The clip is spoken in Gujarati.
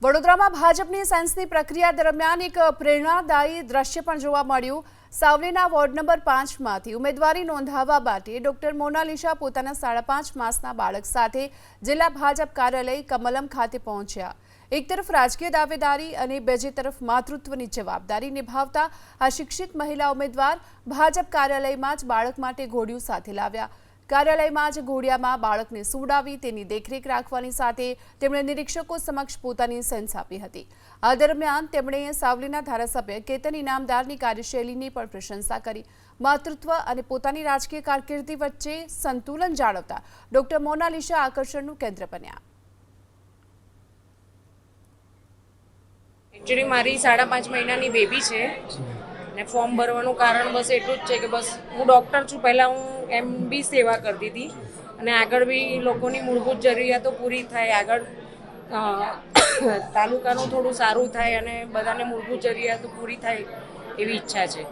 વડોદરામાં ભાજપની સેન્સની પ્રક્રિયા દરમિયાન એક પ્રેરણાદાયી દ્રશ્ય પણ જોવા મળ્યું। સાવલીના વોર્ડ નંબર 5માંથી ઉમેદવારી નોંધાવવા માટે ડોક્ટર મોનાલિસા પોતાના 5.5 માસના બાળક સાથે જિલ્લા ભાજપ કાર્યાલય કમલમ ખાતે પહોંચ્યા। એક તરફ રાજકીય દાવેદારી અને બીજી તરફ માતૃત્વની જવાબદારી નિભાવતા આ શિક્ષિત મહિલા ઉમેદવાર ભાજપ કાર્યાલયમાં જ બાળક માટે ઘોડિયું સાથે લાવ્યા। કાર્યાલયમાં જ ઘોડિયામાં બાળકને સુવડાવી તેની દેખરેખ રાખવાની સાથે તેમણે નિરીક્ષકો સમક્ષ પોતાની સેન્સ આપી હતી। આ દરમિયાન તેમણે સાવલીના ધારાસભ્ય કેતન ઇનામદારની કાર્યશૈલીની પણ પ્રશંસા કરી। માતૃત્વ અને પોતાની રાજકીય કારકિર્દી વચ્ચે સંતુલન જાળવતા ડોક્ટર મોનાલિસા આકર્ષણનું કેન્દ્ર બન્યા। एक्चुअली मारी 5.5 महीनानी बेबी है ने फॉर्म भरवानुं कारण बस एटલું જ છે કે બસ હું ડૉક્ટર છું। પહેલાં હું એમ બી સેવા કરતી હતી અને આગળ બી લોકોની મૂળભૂત જરૂરિયાતો પૂરી થાય, આગળ તાલુકાનું થોડું સારું થાય અને બધાને મૂળભૂત જરૂરિયાતો પૂરી થાય એવી ઈચ્છા છે।